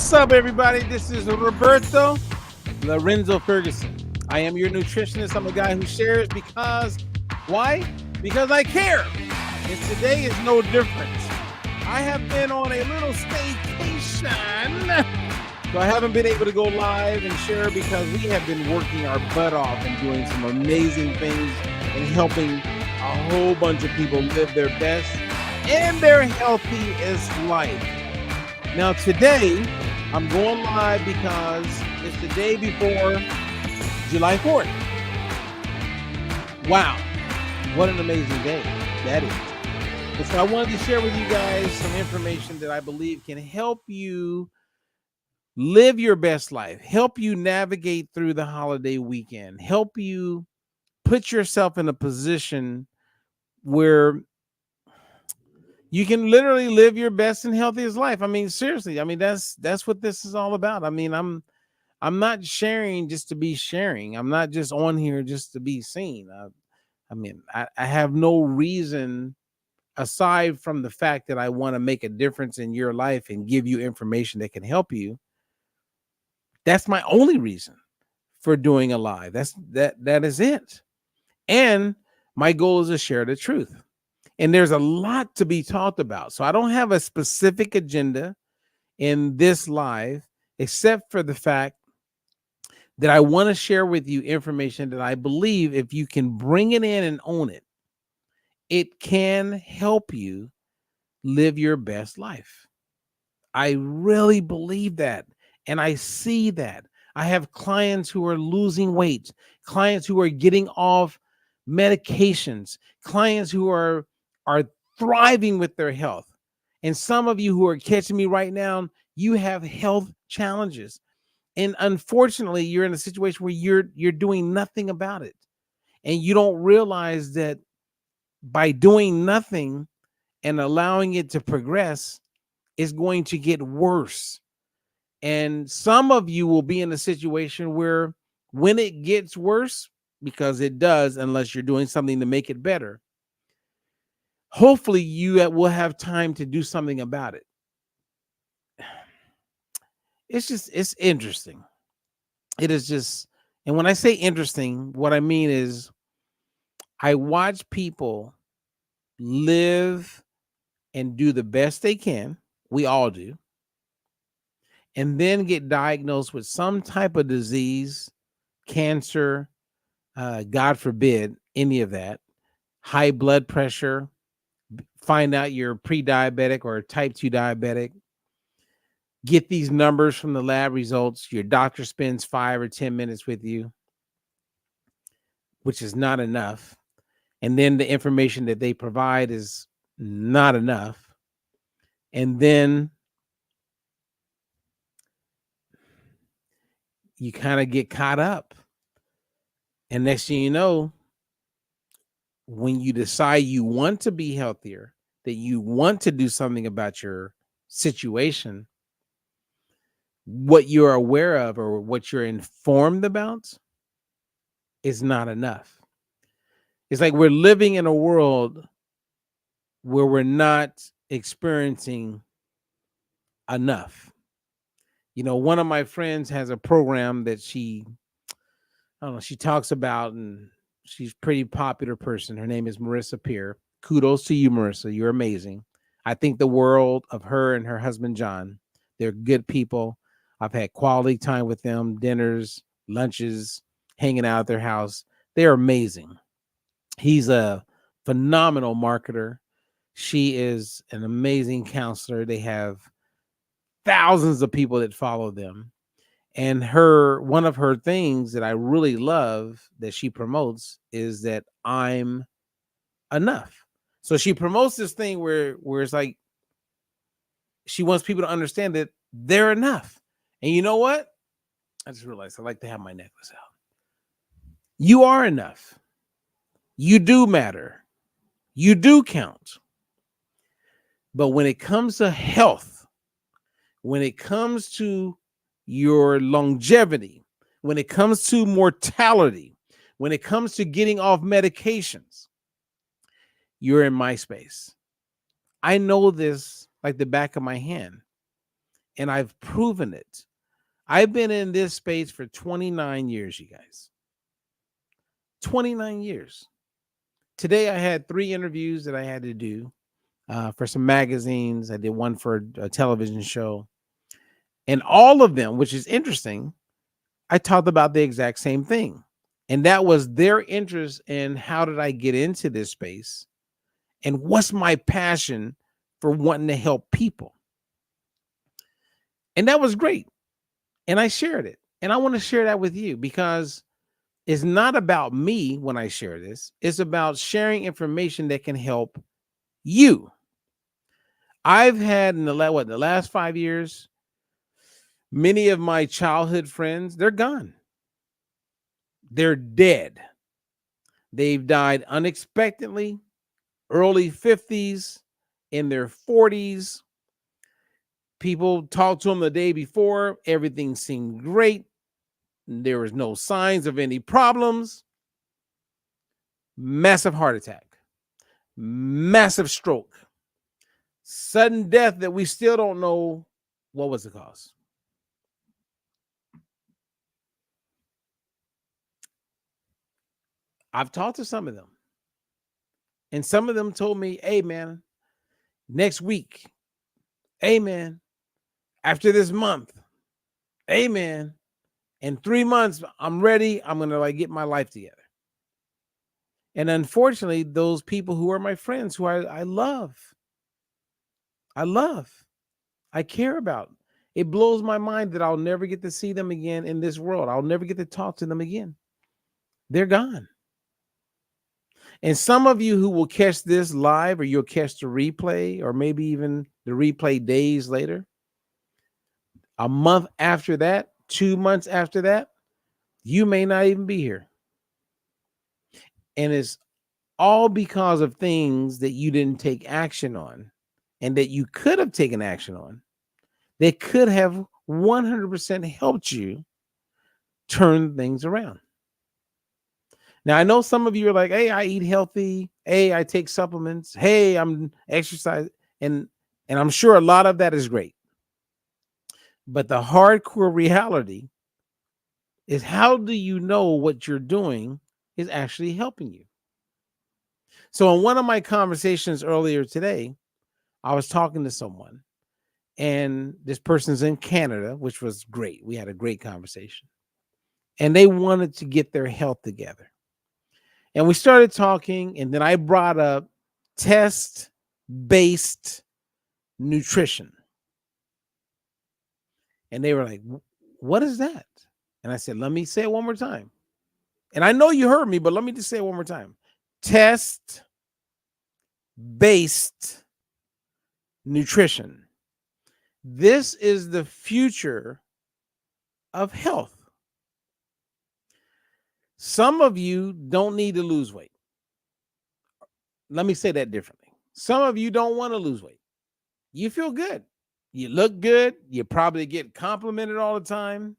What's up, everybody? This is Roberto Lorenzo Ferguson. I am your nutritionist. I'm a guy who shares because, why? Because I care. And today is no different. I have been on a little staycation, so I haven't been able to go live and share because we have been working our butt off and doing some amazing things and helping a whole bunch of people live their best and their healthiest life. Now today, I'm going live because it's the day before July 4th. Wow, what an amazing day that is. And so I wanted to share with you guys some information that I believe can help you live your best life, help you navigate through the holiday weekend, help you put yourself in a position where you can literally live your best and healthiest life. I mean, seriously. I mean, that's what this is all about. I mean, I'm not sharing just to be sharing. I'm not just on here just to be seen. I have no reason aside from the fact that I want to make a difference in your life and give you information that can help you. That's my only reason for doing a live. That is it. And my goal is to share the truth. And there's a lot to be talked about. So I don't have a specific agenda in this live, except for the fact that I want to share with you information that I believe if you can bring it in and own it, it can help you live your best life. I really believe that. And I see that. I have clients who are losing weight, clients who are getting off medications, clients who are thriving with their health. And some of you who are catching me right now, you have health challenges. And unfortunately, you're in a situation where you're doing nothing about it. And you don't realize that by doing nothing and allowing it to progress, it's going to get worse. And some of you will be in a situation where when it gets worse, because it does, unless you're doing something to make it better, hopefully you will have time to do something about it. It's interesting. It is just, and when I say interesting, what I mean is I watch people live and do the best they can. We all do. And then get diagnosed with some type of disease, cancer, God forbid, any of that, high blood pressure, find out you're pre-diabetic or type 2 diabetic, get these numbers from the lab results. Your doctor spends 5 or 10 minutes with you, which is not enough. And then the information that they provide is not enough. And then you kind of get caught up. And next thing you know, when you decide you want to be healthier, that you want to do something about your situation, what you're aware of or what you're informed about is not enough. It's like we're living in a world where we're not experiencing enough. You know, one of my friends has a program that she talks about, and she's a pretty popular person. Her name is Marissa Peer. Kudos to you, Marissa. You're amazing. I think the world of her and her husband, John. They're good people. I've had quality time with them, dinners, lunches, hanging out at their house. They're amazing. He's a phenomenal marketer. She is an amazing counselor. They have thousands of people that follow them. And one of her things that I really love that she promotes is that I'm enough. So she promotes this thing where it's like she wants people to understand that they're enough. And you know what? I just realized I like to have my necklace out. You are enough. You do matter. You do count. But when it comes to health, when it comes to your longevity, when it comes to mortality, when it comes to getting off medications, you're in my space. I know this like the back of my hand. and I've proven it. I've been in this space for 29 years, you guys. 29 years. Today, I had 3 interviews that I had to do for some magazines. I did one for a television show. And all of them, which is interesting, I talked about the exact same thing. And that was their interest in how did I get into this space and what's my passion for wanting to help people. And that was great. And I shared it. And I want to share that with you because it's not about me when I share this. It's about sharing information that can help you. I've had in the last 5 years, many of my childhood friends, they're gone. They're dead. They've died unexpectedly, early 50s, in their 40s. People talked to them the day before. Everything seemed great. There was no signs of any problems. Massive heart attack, massive stroke, sudden death that we still don't know what was the cause. I've talked to some of them, and some of them told me, hey, man, next week, hey, man, after this month, hey, man, in 3 months, I'm ready. I'm going to get my life together. And unfortunately, those people who are my friends, who I love, I care about, it blows my mind that I'll never get to see them again in this world. I'll never get to talk to them again. They're gone. And some of you who will catch this live, or you'll catch the replay, or maybe even the replay days later, a month after that, 2 months after that, you may not even be here. And it's all because of things that you didn't take action on, and that you could have taken action on, that could have 100% helped you turn things around. Now, I know some of you are like, hey, I eat healthy. Hey, I take supplements. Hey, I'm exercising. And I'm sure a lot of that is great. But the hardcore reality is, how do you know what you're doing is actually helping you? So in one of my conversations earlier today, I was talking to someone, and this person's in Canada, which was great. We had a great conversation. And they wanted to get their health together. And we started talking, and then I brought up test-based nutrition. And they were like, what is that? And I said, let me say it one more time. And I know you heard me, but let me just say it one more time. Test-based nutrition. This is the future of health. Some of you don't need to lose weight. Let me say that differently. Some of you don't want to lose weight. You feel good. You look good. You probably get complimented all the time.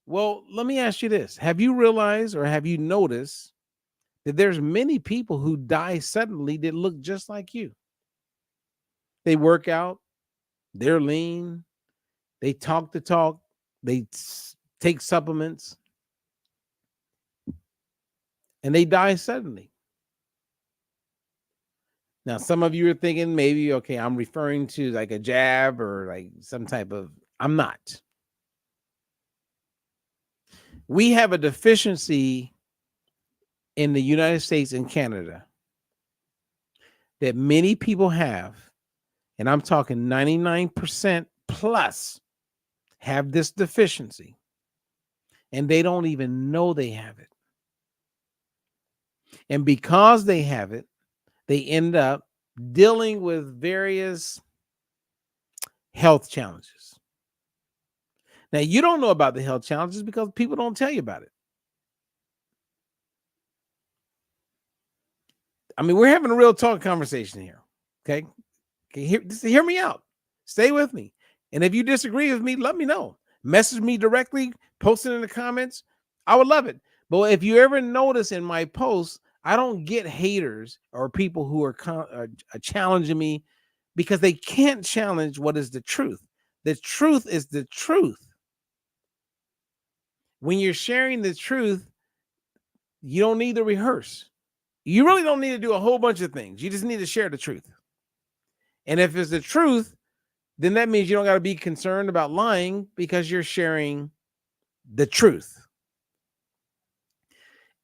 Well, let me ask you this. Have you realized, or have you noticed, that there's many people who die suddenly that look just like you? They work out. They're lean. They talk the talk. They take supplements. And they die suddenly. Now, some of you are thinking maybe, okay, I'm referring to like a jab or like some type of, I'm not. We have a deficiency in the United States and Canada that many people have, and I'm talking 99% plus have this deficiency, and they don't even know they have it. And because they have it, they end up dealing with various health challenges. Now, you don't know about the health challenges because people don't tell you about it. I mean, we're having a real talk conversation here. Okay. Hear me out. Stay with me. And if you disagree with me, let me know. Message me directly, post it in the comments. I would love it. But if you ever notice in my posts, I don't get haters or people who are challenging me because they can't challenge what is the truth. The truth is the truth. When you're sharing the truth, you don't need to rehearse. You really don't need to do a whole bunch of things. You just need to share the truth. And if it's the truth, then that means you don't got to be concerned about lying because you're sharing the truth.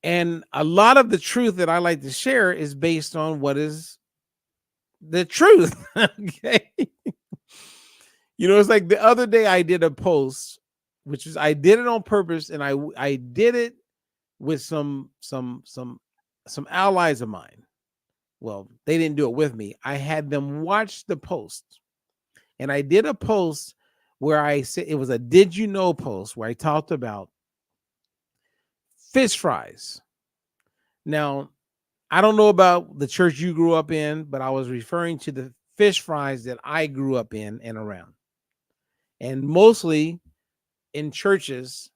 And a lot of the truth that I like to share is based on what is the truth. Okay. It's like the other day I did a post, which is I did it on purpose, and I did it with some allies of mine. Well, they didn't do it with me. I had them watch the post. And I did a post where I said it was a did you know post where I talked about fish fries. Now, I don't know about the church you grew up in, but I was referring to the fish fries that I grew up in and around. And mostly in churches,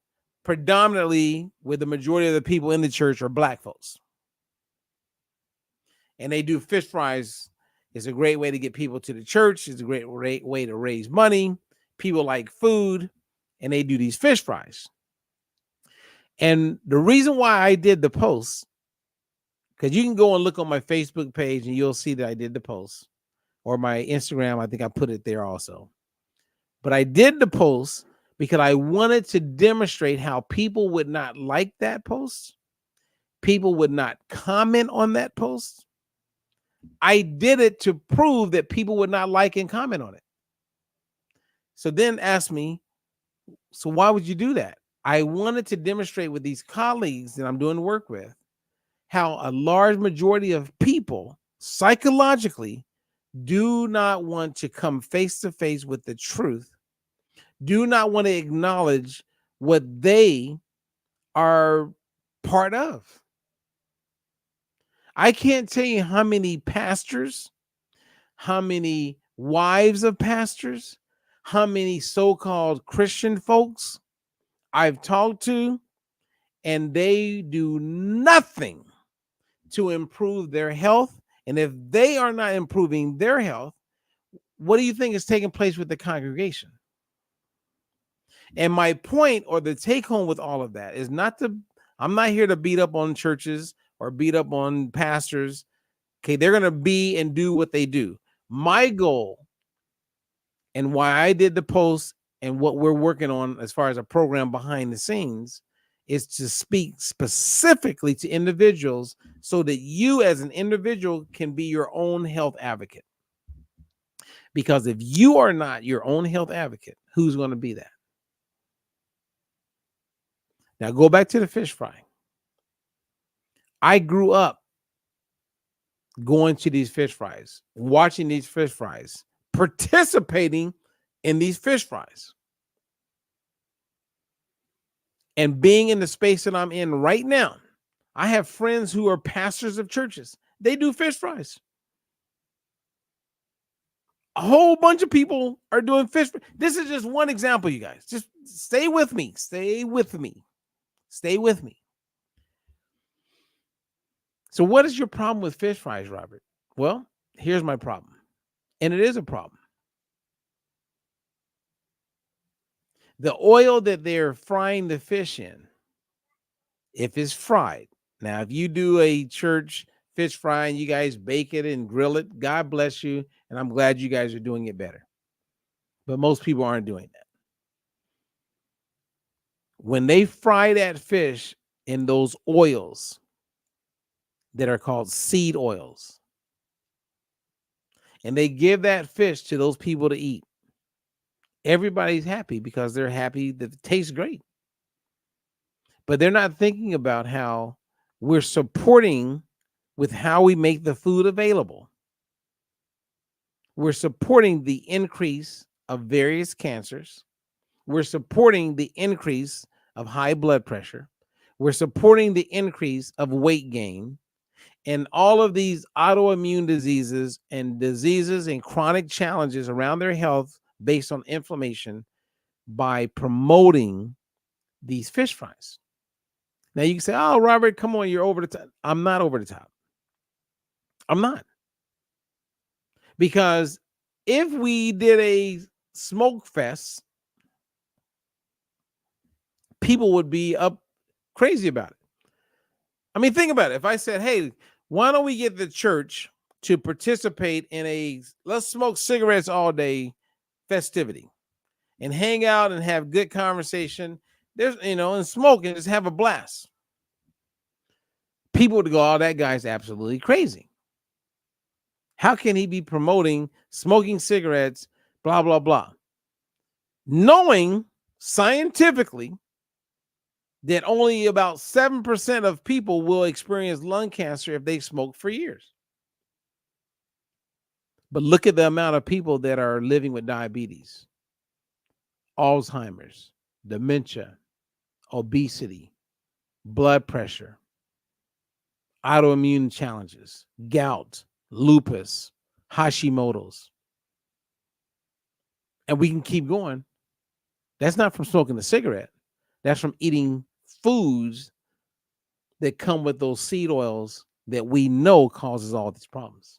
predominantly with the majority of the people in the church are black folks. And they do fish fries. It's a great way to get people to the church. It's a great way to raise money. People like food, and they do these fish fries. And the reason why I did the post, because you can go and look on my Facebook page and you'll see that I did the post, or my Instagram. I think I put it there also. But I did the post because I wanted to demonstrate how people would not like that post. People would not comment on that post. I did it to prove that people would not like and comment on it. So then ask me, so why would you do that? I wanted to demonstrate with these colleagues that I'm doing work with how a large majority of people psychologically do not want to come face to face with the truth, do not want to acknowledge what they are part of. I can't tell you how many pastors, how many wives of pastors, how many so-called Christian folks I've talked to, and they do nothing to improve their health. And if they are not improving their health, what do you think is taking place with the congregation? And my point, or the take home with all of that, is I'm not here to beat up on churches or beat up on pastors. Okay, they're going to be and do what they do. My goal, and why I did the post and what we're working on as far as a program behind the scenes, is to speak specifically to individuals so that you as an individual can be your own health advocate. Because if you are not your own health advocate, who's going to be that? Now go back to the fish fry. I grew up going to these fish fries, watching these fish fries, participating in these fish fries, and being in the space that I'm in right now. I have friends who are pastors of churches. They do fish fries. A whole bunch of people are doing fish fries. This is just one example, you guys. Just stay with me. Stay with me. Stay with me. So what is your problem with fish fries, Robert? Well, here's my problem. And it is a problem. The oil that they're frying the fish in, if it's fried. Now, if you do a church fish fry and you guys bake it and grill it, God bless you. And I'm glad you guys are doing it better. But most people aren't doing that. When they fry that fish in those oils that are called seed oils, and they give that fish to those people to eat, everybody's happy because they're happy that it tastes great. But they're not thinking about how we're supporting with how we make the food available. We're supporting the increase of various cancers. We're supporting the increase of high blood pressure. We're supporting the increase of weight gain and all of these autoimmune diseases and chronic challenges around their health based on inflammation by promoting these fish fries. Now you can say, oh, Robert, come on, you're over the top. I'm not over the top. I'm not. Because if we did smoke fests, people would be up crazy about it. I mean, think about it. If I said, hey, why don't we get the church to participate in a let's smoke cigarettes all day festivity and hang out and have good conversation, there's, and smoke and just have a blast. People would go, oh, that guy's absolutely crazy. How can he be promoting smoking cigarettes, blah, blah, blah? Knowing scientifically that only about 7% of people will experience lung cancer if they smoke for years. But look at the amount of people that are living with diabetes, Alzheimer's, dementia, obesity, blood pressure, autoimmune challenges, gout, lupus, Hashimoto's. And we can keep going. That's not from smoking a cigarette. That's from eating foods that come with those seed oils that we know causes all these problems.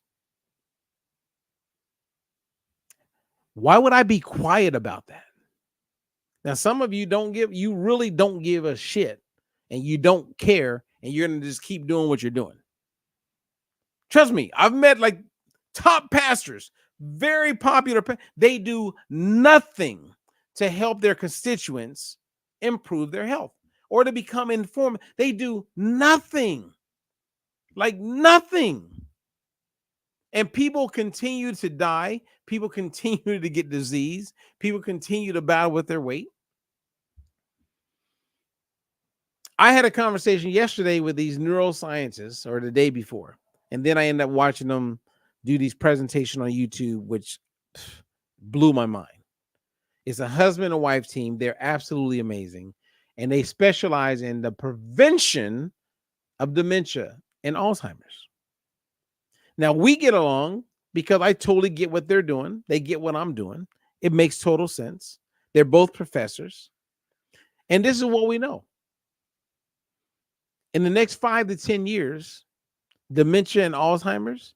Why would I be quiet about that? Now, some of you really don't give a shit, and you don't care, and you're going to just keep doing what you're doing. Trust me, I've met like top pastors, very popular. They do nothing to help their constituents improve their health or to become informed. They do nothing, like nothing. And people continue to die. People continue to get disease. People continue to battle with their weight. I had a conversation yesterday with these neuroscientists, or the day before, and then I ended up watching them do these presentations on YouTube, which blew my mind. It's a husband and wife team. They're absolutely amazing, and they specialize in the prevention of dementia and Alzheimer's. Now, we get along because I totally get what they're doing. They get what I'm doing. It makes total sense. They're both professors. And this is what we know. In the next 5 to 10 years, dementia and Alzheimer's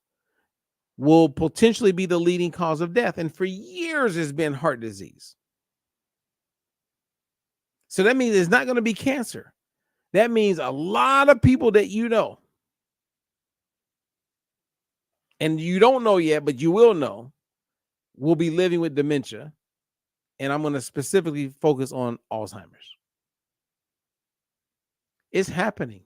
will potentially be the leading cause of death. And for years, it's been heart disease. So that means it's not going to be cancer. That means a lot of people that you know, and you don't know yet, but you will know, will be living with dementia. And I'm going to specifically focus on Alzheimer's. It's happening.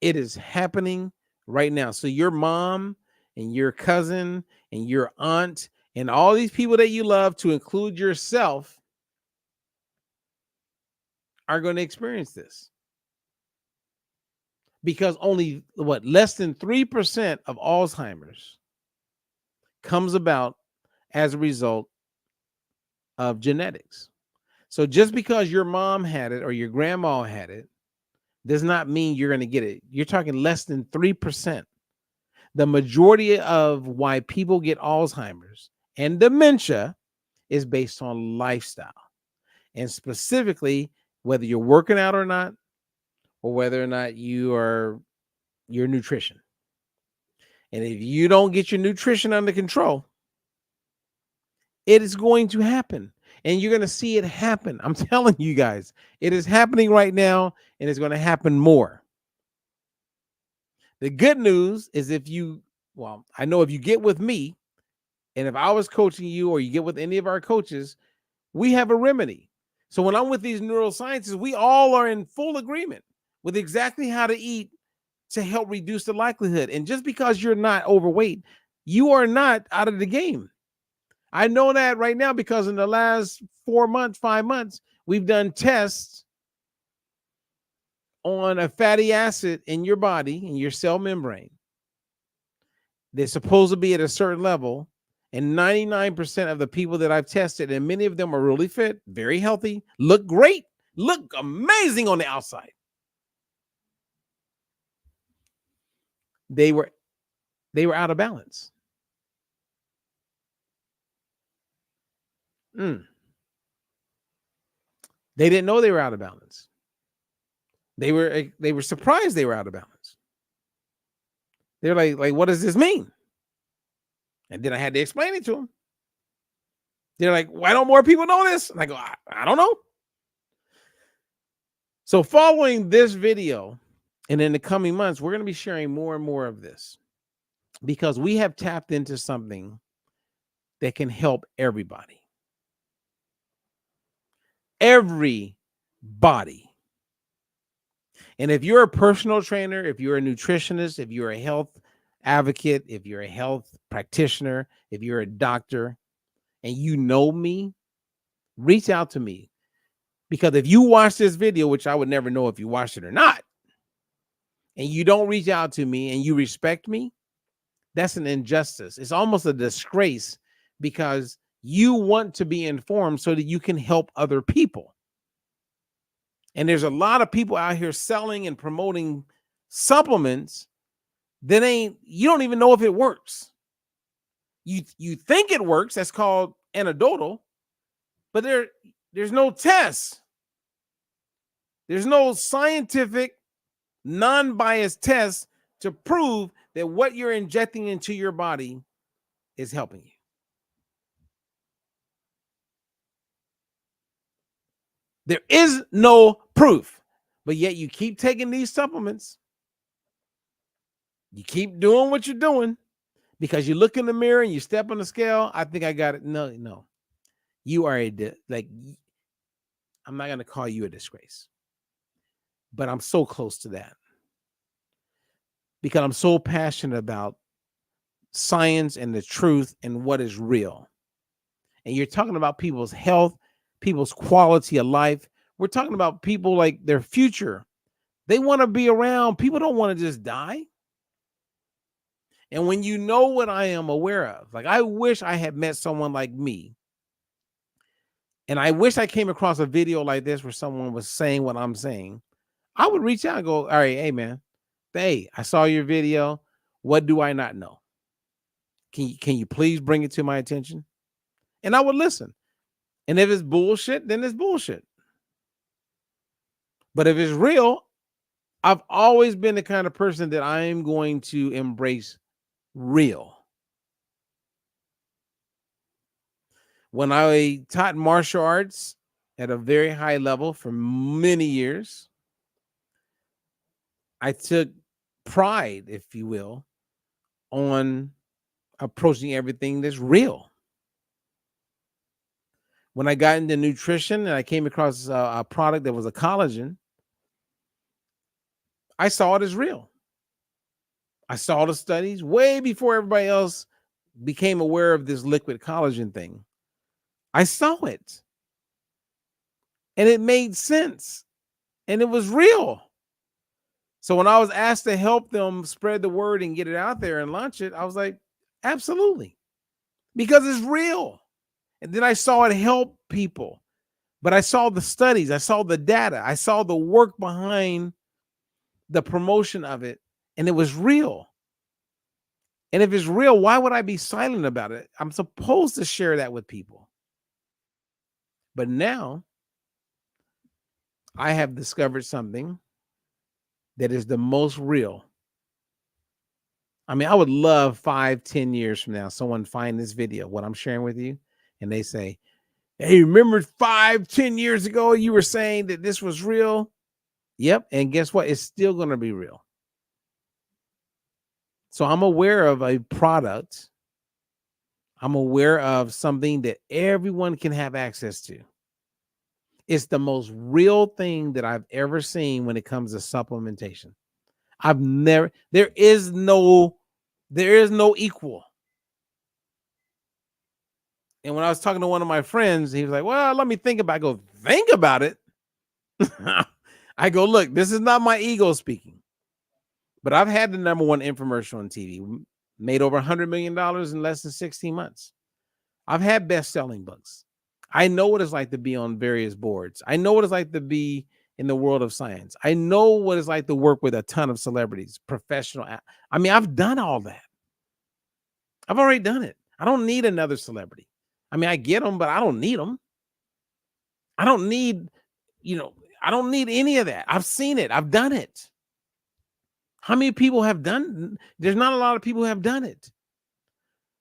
It is happening right now. So your mom and your cousin and your aunt and all these people that you love, to include yourself, are going to experience this. Because only less than 3% of Alzheimer's comes about as a result of genetics. So just because your mom had it or your grandma had it does not mean you're going to get it. You're talking less than 3%. The majority of why people get Alzheimer's and dementia is based on lifestyle, and specifically whether you're working out or not, or whether or not your nutrition. And if you don't get your nutrition under control, it is going to happen. And you're going to see it happen. I'm telling you guys, it is happening right now, and it's going to happen more. The good news is I know if you get with me, and if I was coaching you or you get with any of our coaches, we have a remedy. So when I'm with these neuroscientists, we all are in full agreement with exactly how to eat to help reduce the likelihood. And just because you're not overweight, you are not out of the game. I know that right now because in the last 5 months, we've done tests on a fatty acid in your body, in your cell membrane. They're supposed to be at a certain level. And 99% of the people that I've tested, and many of them are really fit, very healthy, look great, look amazing on the outside. They were out of balance. They didn't know they were out of balance. They were surprised they were out of balance. They're like, what does this mean? And then I had to explain it to them. They're like, why don't more people know this? And I go, I don't know. So following this video, and in the coming months, we're going to be sharing more and more of this because we have tapped into something that can help everybody. Everybody. And if you're a personal trainer, if you're a nutritionist, if you're a health advocate, if you're a health practitioner, if you're a doctor, and you know me, reach out to me. Because if you watch this video, which I would never know if you watched it or not, and you don't reach out to me and you respect me, that's an injustice. It's almost a disgrace because you want to be informed so that you can help other people. And there's a lot of people out here selling and promoting supplements that you don't even know if it works. You think it works. That's called anecdotal, but there's no tests. There's no scientific, non-biased test to prove that what you're injecting into your body is helping you. There is no proof, but yet you keep taking these supplements. You keep doing what you're doing because you look in the mirror and you step on the scale. I think I got it. No. You are I'm not going to call you a disgrace, but I'm so close to that because I'm so passionate about science and the truth and what is real. And you're talking about people's health, people's quality of life. We're talking about people like their future. They want to be around. People don't want to just die. And when you know what I am aware of, like I wish I had met someone like me. And I wish I came across a video like this where someone was saying what I'm saying. I would reach out and go, all right, hey, man, hey, I saw your video. What do I not know? Can you please bring it to my attention? And I would listen. And if it's bullshit, then it's bullshit. But if it's real, I've always been the kind of person that I am going to embrace real. When I taught martial arts at a very high level for many years, I took pride, if you will, on approaching everything that's real. When I got into nutrition and I came across a product that was a collagen, I saw it as real. I saw the studies way before everybody else became aware of this liquid collagen thing. I saw it. And it made sense. And it was real. So when I was asked to help them spread the word and get it out there and launch it, I was like, absolutely. Because it's real. And then I saw it help people. But I saw the studies. I saw the data. I saw the work behind the promotion of it. And it was real. And if it's real, why would I be silent about it? I'm supposed to share that with people. But now I have discovered something that is the most real. I mean, I would love 5-10 years from now, someone find this video, what I'm sharing with you, and they say, hey, remember 5-10 years ago, you were saying that this was real? Yep. And guess what? It's still going to be real. So I'm aware of a product. I'm aware of something that everyone can have access to. It's the most real thing that I've ever seen when it comes to supplementation. There is no equal. And when I was talking to one of my friends, he was like, well, let me think about it. I go, think about it. I go, look, this is not my ego speaking, but I've had the #1 infomercial on TV, made over $100 million in less than 16 months. I've had best-selling books. I know what it's like to be on various boards. I know what it's like to be in the world of science. I know what it's like to work with a ton of celebrities, professional. I mean, I've done all that. I've already done it. I don't need another celebrity. I mean, I get them, but I don't need them. I don't need, I don't need any of that. I've seen it. I've done it. How many people have done? There's not a lot of people who have done it.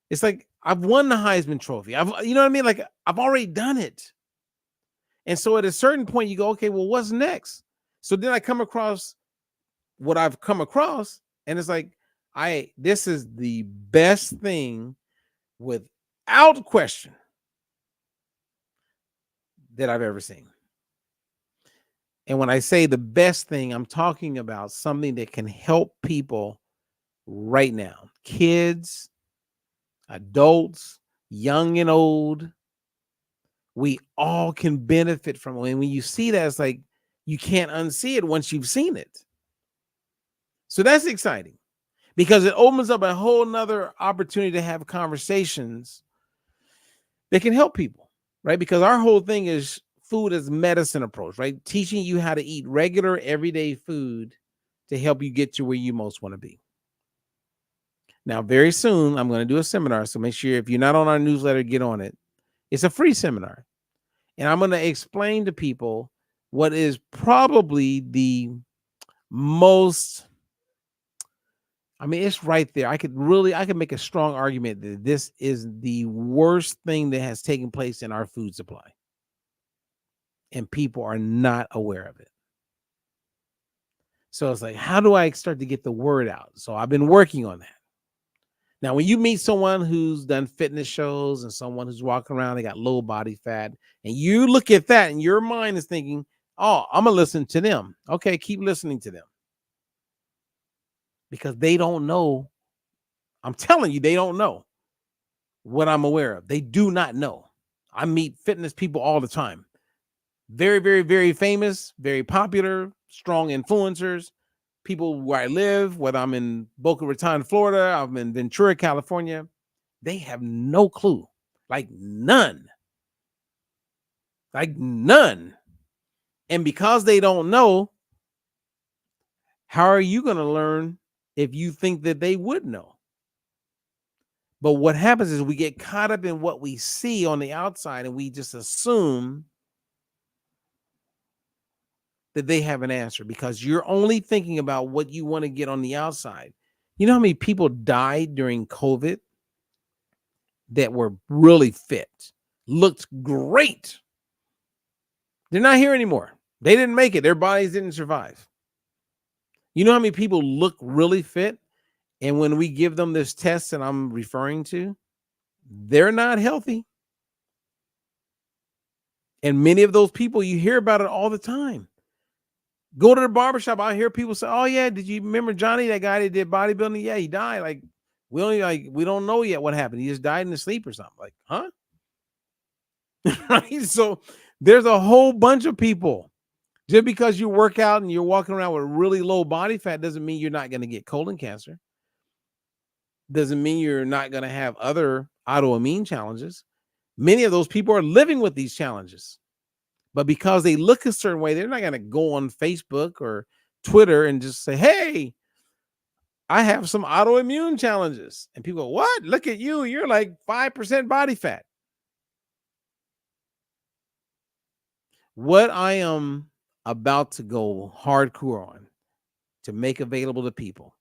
It's like I've won the Heisman Trophy. You know what I mean? Like, I've already done it. And so at a certain point, you go, okay, well, what's next? So then I come across what I've come across, and it's like, this is the best thing without question that I've ever seen. And when I say the best thing, I'm talking about something that can help people right now. Kids, adults, young and old. We all can benefit from it. And when you see that, it's like you can't unsee it once you've seen it. So that's exciting because it opens up a whole nother opportunity to have conversations that can help people, right? Because our whole thing is food as medicine approach, right? Teaching you how to eat regular, everyday food to help you get to where you most want to be. Now, very soon, I'm going to do a seminar. So make sure if you're not on our newsletter, get on it. It's a free seminar. And I'm going to explain to people what is probably the most, it's right there. I could make a strong argument that this is the worst thing that has taken place in our food supply. And people are not aware of it. So it's like, how do I start to get the word out? So I've been working on that. Now, when you meet someone who's done fitness shows and someone who's walking around, they got low body fat, and you look at that and your mind is thinking, oh, I'm going to listen to them. Okay, keep listening to them. Because they don't know. I'm telling you, they don't know what I'm aware of. They do not know. I meet fitness people all the time. Very, very, very famous, very popular, strong influencers. People where I live, whether I'm in Boca Raton, Florida, I'm in Ventura, California, they have no clue. Like none. And because they don't know, how are you going to learn if you think that they would know? But what happens is we get caught up in what we see on the outside and we just assume that they have an answer because you're only thinking about what you want to get on the outside. You know how many people died during COVID that were really fit, looked great? They're not here anymore. They didn't make it. Their bodies didn't survive. You know how many people look really fit? And when we give them this test that I'm referring to, they're not healthy. And many of those people, you hear about it all the time. Go to the barbershop. I hear people say, oh, yeah, did you remember Johnny, that guy that did bodybuilding? Yeah, he died. Like, we don't know yet what happened. He just died in his sleep or something. Like, huh? Right? So there's a whole bunch of people. Just because you work out and you're walking around with really low body fat doesn't mean you're not going to get colon cancer. Doesn't mean you're not going to have other autoimmune challenges. Many of those people are living with these challenges. But because they look a certain way, they're not going to go on Facebook or Twitter and just say, hey, I have some autoimmune challenges. And people go, what? Look at you. You're like 5% body fat. What I am about to go hardcore on to make available to people,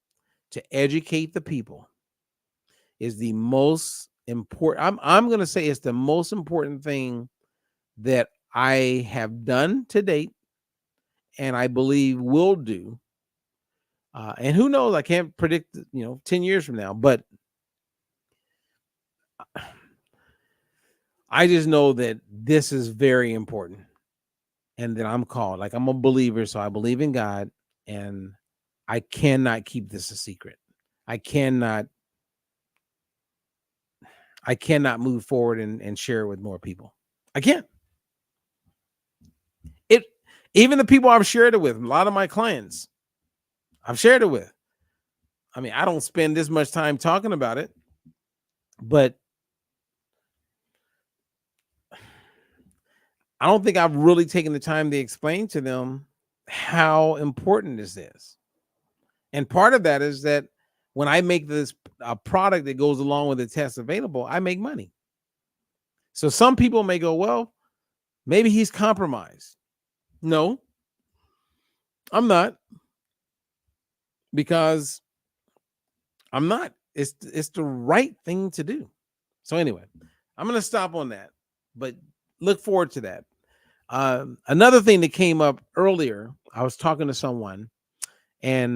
to educate the people, is the most important. I'm going to say it's the most important thing that I have done to date and I believe will do. And who knows, I can't predict, 10 years from now, but I just know that this is very important and that I'm called. Like, I'm a believer, so I believe in God, and I cannot keep this a secret. I cannot move forward and share it with more people. I can't. Even the people I've shared it with, a lot of my clients, I've shared it with. I don't spend this much time talking about it, but I don't think I've really taken the time to explain to them how important this is. And part of that is that when I make this a product that goes along with the test available, I make money. So some people may go, well, maybe he's compromised. No, I'm not, because I'm not. It's the right thing to do. So anyway, I'm going to stop on that, but look forward to that. Another thing that came up earlier, I was talking to someone, and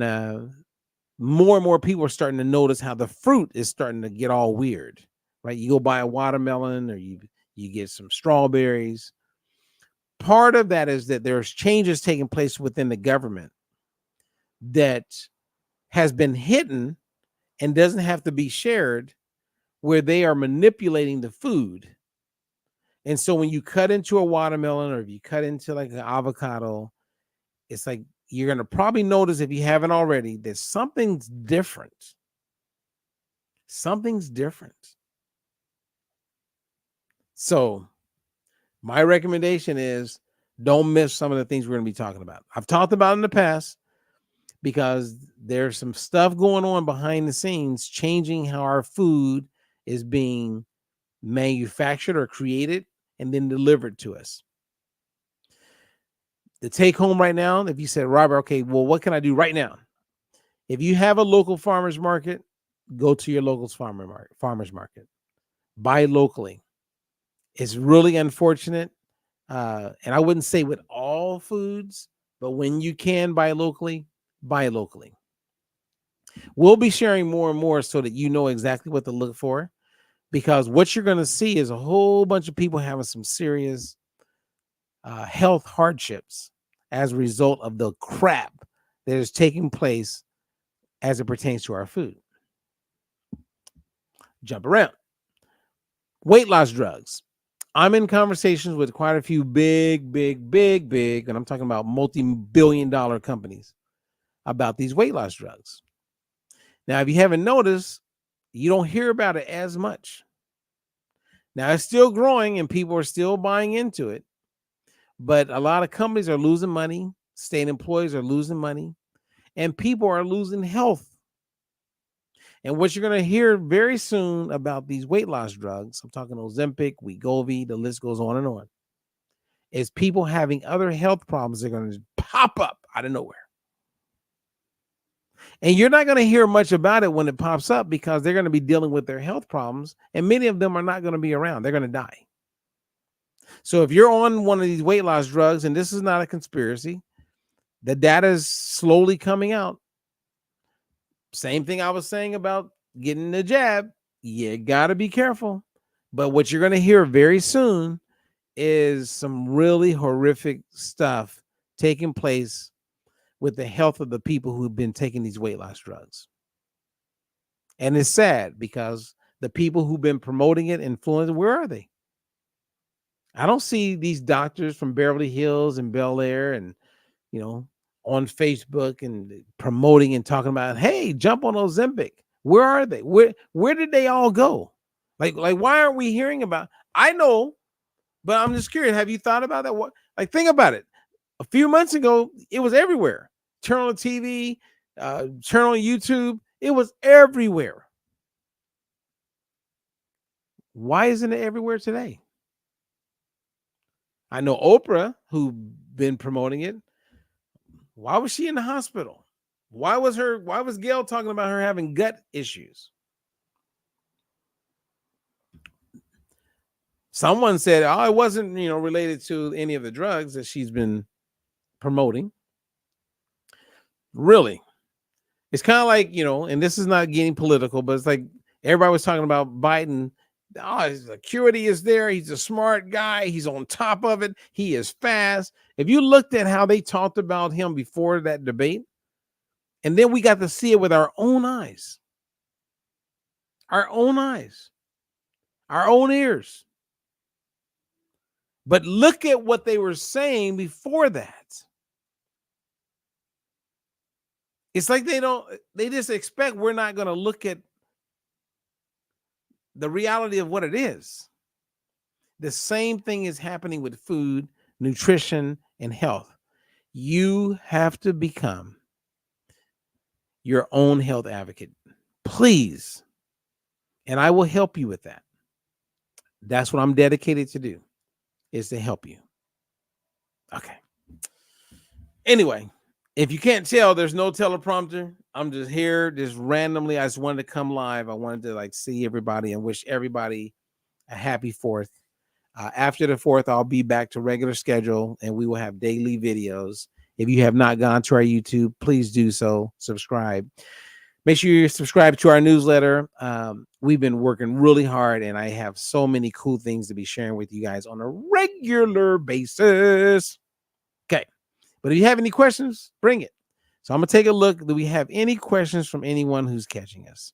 more and more people are starting to notice how the fruit is starting to get all weird, right? You go buy a watermelon, or you get some strawberries. Part of that is that there's changes taking place within the government that has been hidden and doesn't have to be shared, where they are manipulating the food. And so when you cut into a watermelon, or if you cut into like an avocado, it's like you're going to probably notice, if you haven't already, that something's different. Something's different. So my recommendation is don't miss some of the things we're going to be talking about. I've talked about in the past, because there's some stuff going on behind the scenes, changing how our food is being manufactured or created and then delivered to us. The take home right now, if you said, Robert, okay, well, what can I do right now? If you have a local farmer's market, go to your local farmer's market. Buy locally. It's really unfortunate. And I wouldn't say with all foods, but when you can buy locally, buy locally. We'll be sharing more and more so that you know exactly what to look for, because what you're going to see is a whole bunch of people having some serious health hardships as a result of the crap that is taking place as it pertains to our food. Jump around. Weight loss drugs. I'm in conversations with quite a few big, and I'm talking about multi-billion-dollar companies about these weight loss drugs. Now, if you haven't noticed, you don't hear about it as much. Now, it's still growing and people are still buying into it, but a lot of companies are losing money, state employees are losing money, and people are losing health. And what you're going to hear very soon about these weight loss drugs, I'm talking Ozempic, Wegovy, the list goes on, is people having other health problems that are going to pop up out of nowhere. And you're not going to hear much about it when it pops up, because they're going to be dealing with their health problems, and many of them are not going to be around. They're going to die. So if you're on one of these weight loss drugs, and this is not a conspiracy, the data is slowly coming out. Same thing I was saying about getting the jab. You got to be careful. But what you're going to hear very soon is some really horrific stuff taking place with the health of the people who've been taking these weight loss drugs. And it's sad, because the people who've been promoting it, influencing, where are they? I don't see these doctors from Beverly Hills and Bel Air and, on Facebook and promoting and talking about, hey, jump on Ozempic. Where are they? Where did they all go? Like, why aren't we hearing about? I know, but I'm just curious. Have you thought about that? What? Like, think about it. A few months ago, it was everywhere. Turn on TV, turn on YouTube. It was everywhere. Why isn't it everywhere today? I know Oprah, who's been promoting it. Why was she in the hospital? Why was Gail talking about her having gut issues? Someone said, oh, it wasn't, related to any of the drugs that she's been promoting. Really? It's kind of like, and this is not getting political, but it's like everybody was talking about Biden. Oh, his security is there. He's a smart guy. He's on top of it. He is fast. If you looked at how they talked about him before that debate, and then we got to see it with our own eyes, our own ears. But look at what they were saying before that. It's like they just expect we're not going to look at the reality of what it is. The same thing is happening with food, nutrition, and health. You have to become your own health advocate, please. And I will help you with that. That's what I'm dedicated to do, is to help you. Okay. Anyway, if you can't tell, there's no teleprompter. I'm just here, just randomly. I just wanted to come live. I wanted to see everybody and wish everybody a happy 4th. After the 4th, I'll be back to regular schedule and we will have daily videos. If you have not gone to our YouTube, please do so. Subscribe. Make sure you subscribe to our newsletter. We've been working really hard and I have so many cool things to be sharing with you guys on a regular basis. Okay. But if you have any questions, bring it. So I'm going to take a look. Do we have any questions from anyone who's catching us?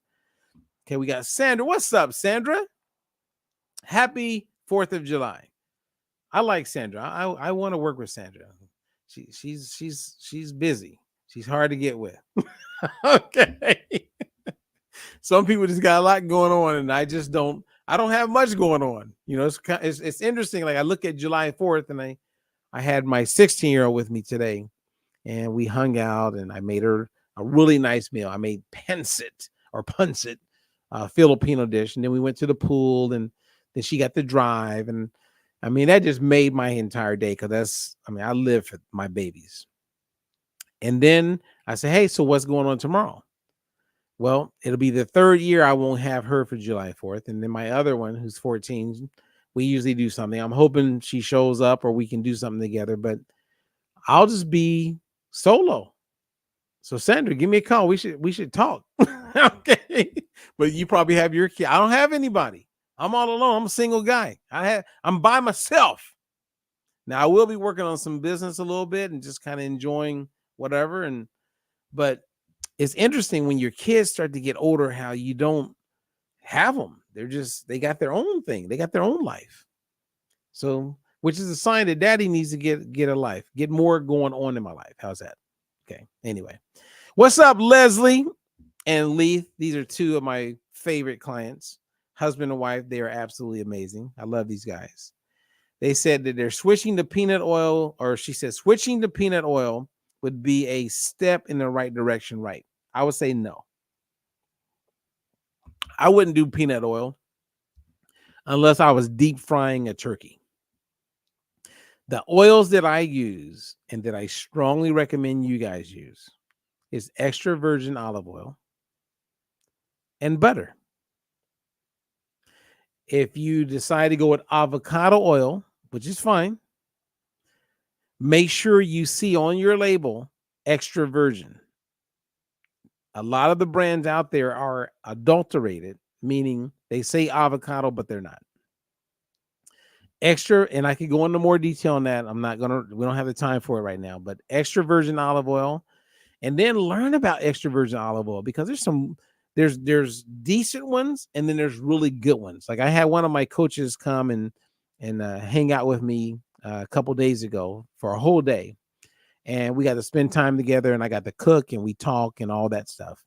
Okay, we got Sandra. What's up, Sandra? Happy 4th of July. I like Sandra. I want to work with Sandra. She's busy. She's hard to get with. Okay. Some people just got a lot going on, and I don't have much going on. You know, it's interesting. Like I look at July 4th, and I had my 16-year-old with me today, and we hung out, and I made her a really nice meal. I made pancit, Filipino dish, and then we went to the pool, and then she got to drive, and I mean that just made my entire day because I live for my babies. And then I said, hey, so what's going on tomorrow? Well, it'll be the 3rd year I won't have her for July 4th. And then my other one, who's 14, we usually do something. I'm hoping she shows up or we can do something together, but I'll just be solo. So Sandra, give me a call. We should talk. Okay. But you probably have your kid. I don't have anybody. I'm all alone. I'm a single guy. I'm by myself. Now I will be working on some business a little bit and just kind of enjoying whatever. But it's interesting when your kids start to get older, how you don't have them. They got their own thing. They got their own life. So, which is a sign that daddy needs to get a life, get more going on in my life. How's that? Okay. Anyway, what's up, Leslie and Leith? These are two of my favorite clients, husband and wife. They are absolutely amazing. I love these guys. They said that they're switching to peanut oil, or she said switching to peanut oil would be a step in the right direction, right? I would say no. I wouldn't do peanut oil unless I was deep frying a turkey. The oils that I use and that I strongly recommend you guys use is extra virgin olive oil and butter. If you decide to go with avocado oil, which is fine, make sure you see on your label extra virgin. A lot of the brands out there are adulterated, meaning they say avocado, but they're not. Extra, and I could go into more detail on that. We don't have the time for it right now, but extra virgin olive oil, and then learn about extra virgin olive oil because there's decent ones and then there's really good ones. Like I had one of my coaches come and hang out with me a couple days ago for a whole day. And we got to spend time together and I got to cook and we talk and all that stuff.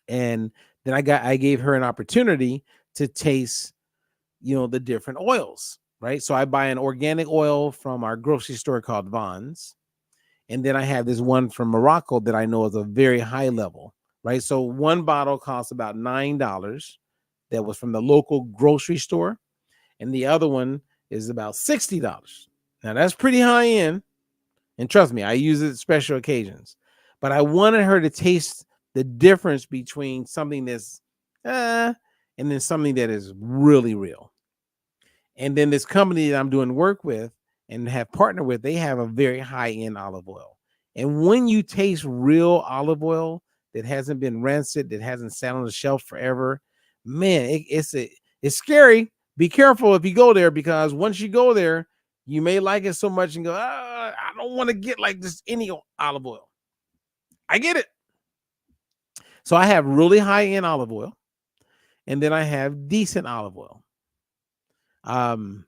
And then I gave her an opportunity to taste, the different oils, right? So I buy an organic oil from our grocery store called Vaughn's. And then I have this one from Morocco that I know is a very high level, right? So one bottle costs about $9. That was from the local grocery store. And the other one is about $60. Now that's pretty high end. And trust me, I use it at special occasions. But I wanted her to taste the difference between something that's and then something that is really real. And then this company that I'm doing work with and have partnered with, they have a very high-end olive oil. And when you taste real olive oil that hasn't been rancid, that hasn't sat on the shelf forever, man, it's scary. Be careful if you go there, because once you go there, you may like it so much and go, I don't want to get like just any olive oil. I get it. So I have really high-end olive oil, and then I have decent olive oil. And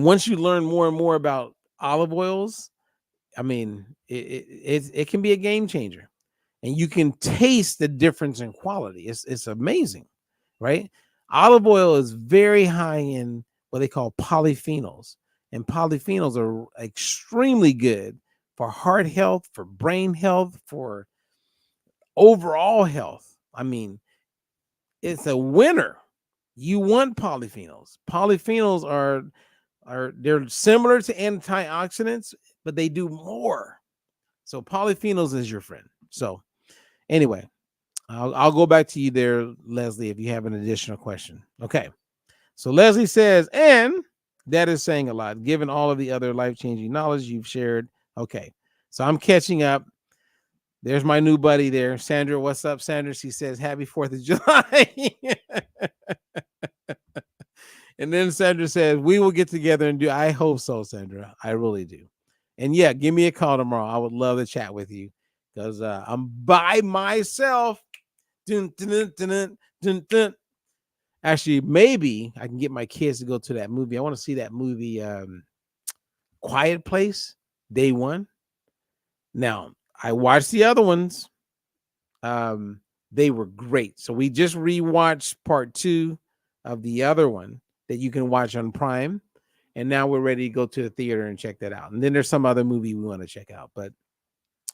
once you learn more and more about olive oils, I mean, it can be a game changer, and you can taste the difference in quality. It's amazing, right? Olive oil is very high in what they call polyphenols, and polyphenols are extremely good for heart health, for brain health, for overall health. I mean, it's a winner. You want polyphenols. Polyphenols they're similar to antioxidants, but they do more. So polyphenols is your friend. So anyway, I'll go back to you there, Leslie, if you have an additional question. Okay. So Leslie says, and that is saying a lot, given all of the other life-changing knowledge you've shared. Okay, so I'm catching up. There's my new buddy there. Sandra, what's up, Sandra? She says, happy 4th of July. And then Sandra says, we will get together and do. I hope so, Sandra. I really do. And yeah, give me a call tomorrow. I would love to chat with you because I'm by myself. Dun, dun, dun, dun, dun, dun. Actually, maybe I can get my kids to go to that movie. I want to see that movie, Quiet Place, day one. Now, I watched the other ones. They were great. So we just rewatched part 2 of the other one that you can watch on Prime. And now we're ready to go to the theater and check that out. And then there's some other movie we want to check out. But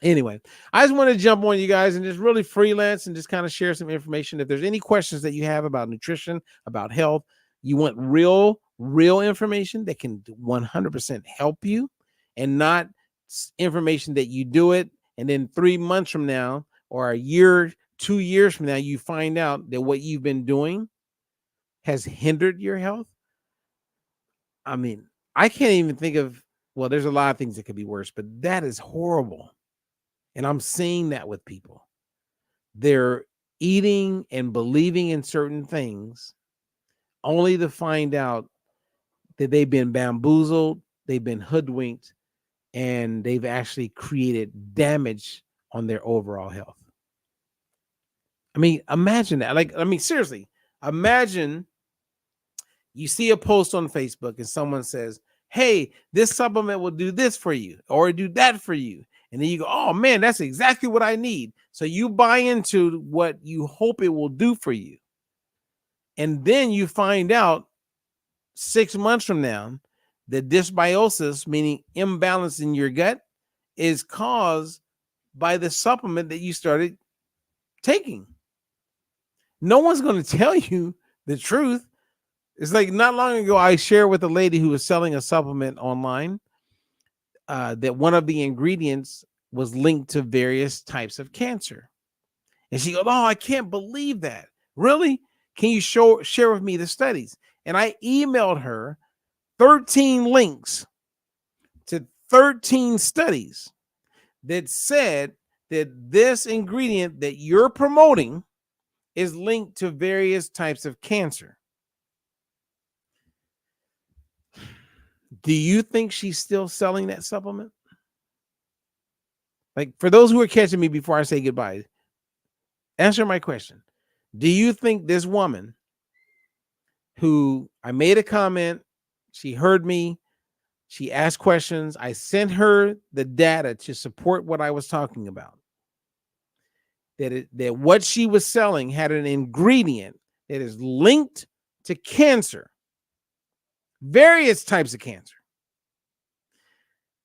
anyway, I just want to jump on you guys and just really freelance and just kind of share some information. If there's any questions that you have about nutrition, about health, you want real information that can 100% help you and not information that you do it. And then 3 months from now or a year, 2 years from now, you find out that what you've been doing has hindered your health. I mean, I can't even think of, well, there's a lot of things that could be worse, but that is horrible. And I'm seeing that with people. They're eating and believing in certain things only to find out that they've been bamboozled, they've been hoodwinked, and they've actually created damage on their overall health. I mean, imagine that. Like, I mean, seriously, imagine you see a post on Facebook and someone says, hey, this supplement will do this for you or do that for you. And then you go, oh man, that's exactly what I need. So you buy into what you hope it will do for you. And then you find out 6 months from now that dysbiosis, meaning imbalance in your gut, is caused by the supplement that you started taking. No one's going to tell you the truth. It's like not long ago, I shared with a lady who was selling a supplement online that one of the ingredients was linked to various types of cancer. And she goes, oh, I can't believe that. Really? Can you share with me the studies? And I emailed her 13 links to 13 studies that said that this ingredient that you're promoting is linked to various types of cancer. Do you think she's still selling that supplement? Like, for those who are catching me before I say goodbye, answer my question. Do you think this woman who I made a comment, she heard me, she asked questions, I sent her the data to support what I was talking about, that what she was selling had an ingredient that is linked to cancer, various types of cancer?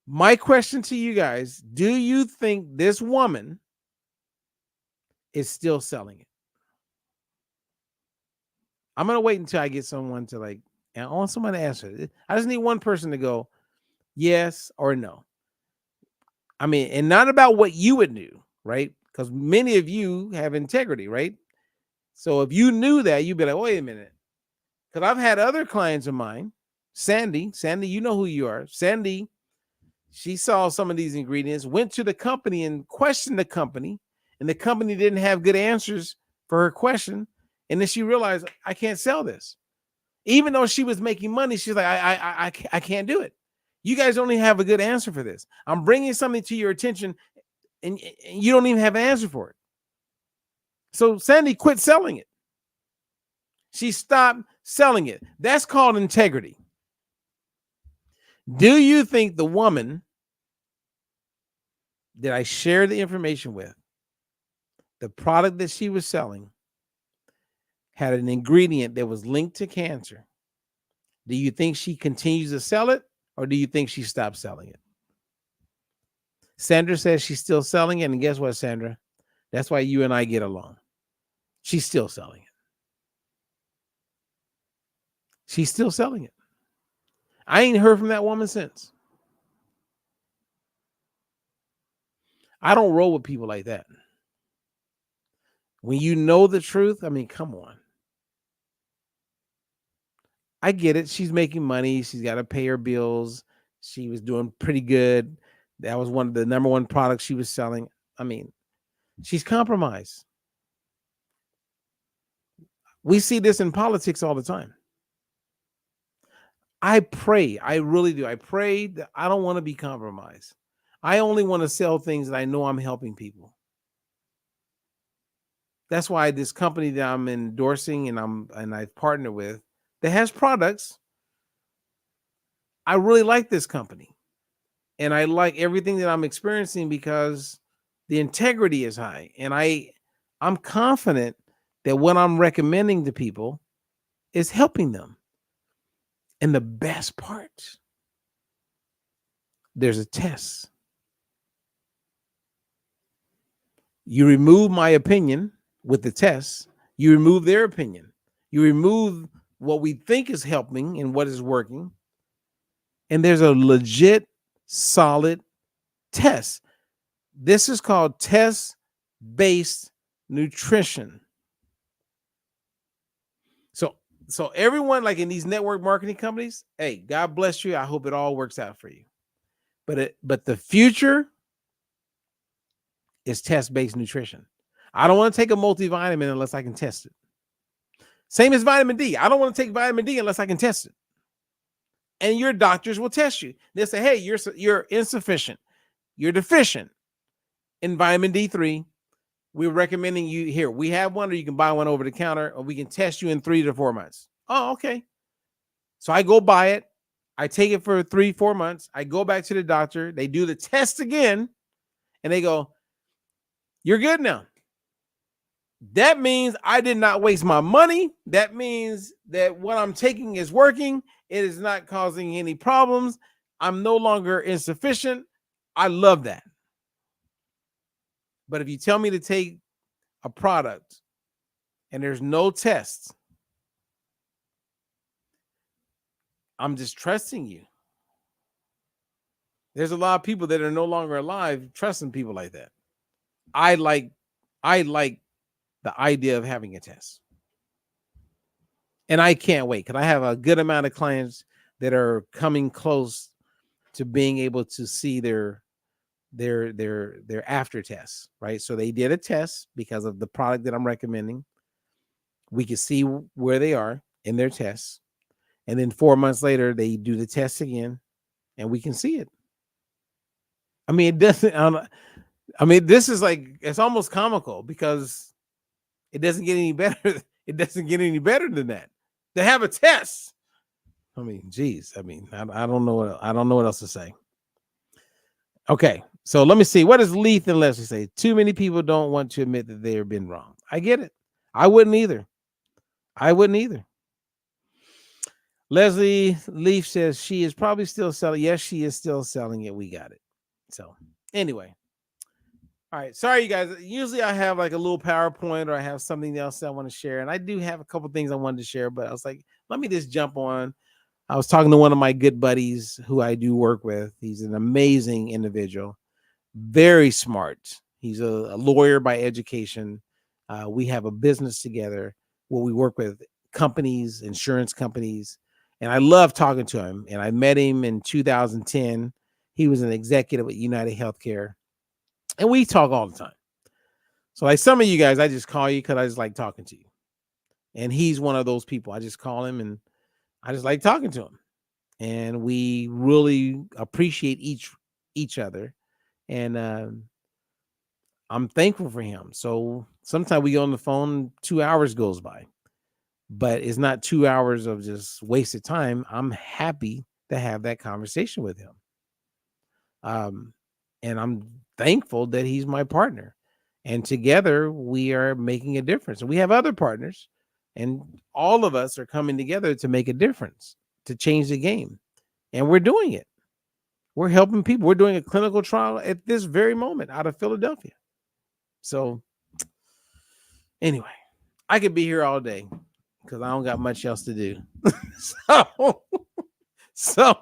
My question to you guys, do you think this woman is still selling it? I'm going to wait until I get someone to and I want someone to answer it. I just need one person to go yes or no. I mean, and not about what you would do, right? Because many of you have integrity, right? So if you knew that, you'd be like, wait a minute. Because I've had other clients of mine, Sandy, you know who you are. Sandy, she saw some of these ingredients, went to the company and questioned the company, and the company didn't have good answers for her question. And then she realized, I can't sell this. Even though she was making money, she's like, I can't do it. You guys don't even have a good answer for this. I'm bringing something to your attention, and you don't even have an answer for it. So Sandy quit selling it. She stopped selling it. That's called integrity. Do you think the woman that I shared the information with, the product that she was selling, had an ingredient that was linked to cancer? Do you think she continues to sell it, or do you think she stopped selling it? Sandra says she's still selling it, and guess what, Sandra? That's why you and I get along. She's still selling it. She's still selling it. I ain't heard from that woman since. I don't roll with people like that. When you know the truth, I mean, come on. I get it. She's making money. She's got to pay her bills. She was doing pretty good. That was one of the number one products she was selling. I mean, she's compromised. We see this in politics all the time. I pray, I really do. I pray that I don't want to be compromised. I only want to sell things that I know I'm helping people. That's why this company that I'm endorsing and I've partnered with that has products, I really like this company. And I like everything that I'm experiencing because the integrity is high. And I'm confident that what I'm recommending to people is helping them. And the best part, there's a test. You remove my opinion with the test. You remove their opinion. You remove what we think is helping and what is working. And there's a legit, solid test. This is called test-based nutrition. So everyone, like in these network marketing companies, hey, God bless you. I hope it all works out for you. But the future is test-based nutrition. I don't want to take a multivitamin unless I can test it. Same as vitamin D. I don't want to take vitamin D unless I can test it. And your doctors will test you. They'll say, hey, you're insufficient. You're deficient in vitamin D3. We're recommending you here. We have one, or you can buy one over the counter, or we can test you in 3 to 4 months. Oh, okay. So I go buy it. I take it for 3-4 months. I go back to the doctor. They do the test again, and they go, you're good now. That means I did not waste my money. That means that what I'm taking is working. It is not causing any problems. I'm no longer insufficient. I love that. But if you tell me to take a product and there's no tests, I'm just trusting you. There's a lot of people that are no longer alive trusting people like that. I like the idea of having a test. And I can't wait because I have a good amount of clients that are coming close to being able to see their after tests, right? So they did a test because of the product that I'm recommending. We can see where they are in their tests. And then 4 months later, they do the test again and we can see it. I mean, it doesn't, I mean, this is like, it's almost comical because it doesn't get any better. It doesn't get any better than that. They have a test. I mean, geez. I mean, I don't know. I don't know what else to say. Okay. So let me see. What does Leith and Leslie say? Too many people don't want to admit that they have been wrong. I get it. I wouldn't either. Leslie Leaf says she is probably still selling. Yes, she is still selling it. We got it. So anyway. All right. Sorry, you guys. Usually I have like a little PowerPoint or I have something else I want to share. And I do have a couple things I wanted to share, but I was like, let me just jump on. I was talking to one of my good buddies who I do work with. He's an amazing individual, very smart. He's a lawyer by education. We have a business together where we work with companies, insurance companies. And I love talking to him. And I met him in 2010. He was an executive at United Healthcare. And we talk all the time. So like some of you guys, I just call you because I just like talking to you. And he's one of those people. I just call him and I just like talking to him. And we really appreciate each other. And I'm thankful for him. So sometimes we get on the phone, 2 hours goes by. But it's not 2 hours of just wasted time. I'm happy to have that conversation with him. And I'm thankful that he's my partner. And together we are making a difference. And we have other partners. And all of us are coming together to make a difference, to change the game. And we're doing it. We're helping people. We're doing a clinical trial at this very moment out of Philadelphia. So anyway, I could be here all day because I don't got much else to do. So,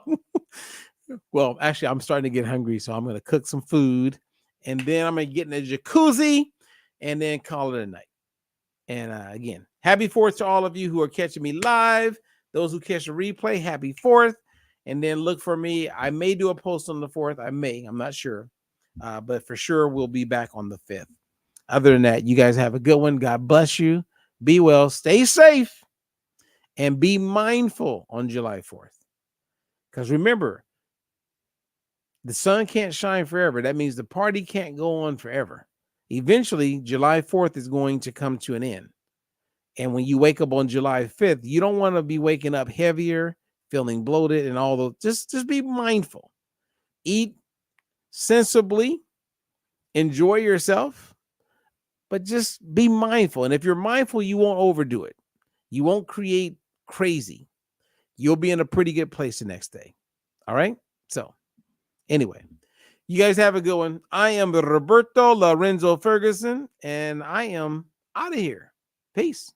well, actually, I'm starting to get hungry. So I'm going to cook some food. And then I'm going to get in a jacuzzi and then call it a night. And again, happy 4th to all of you who are catching me live. Those who catch the replay, happy 4th. And then look for me. I may do a post on the 4th. I'm not sure. But for sure, we'll be back on the 5th. Other than that, you guys have a good one. God bless you. Be well. Stay safe. And be mindful on July 4th. Because remember, the sun can't shine forever. That means the party can't go on forever. Eventually, July 4th is going to come to an end. And when you wake up on July 5th, you don't want to be waking up heavier, feeling bloated, and all those. Just be mindful. Eat sensibly. Enjoy yourself. But just be mindful. And if you're mindful, you won't overdo it. You won't create crazy. You'll be in a pretty good place the next day. All right? So, anyway, you guys have a good one. I am Roberto Lorenzo Ferguson, and I am out of here. Peace.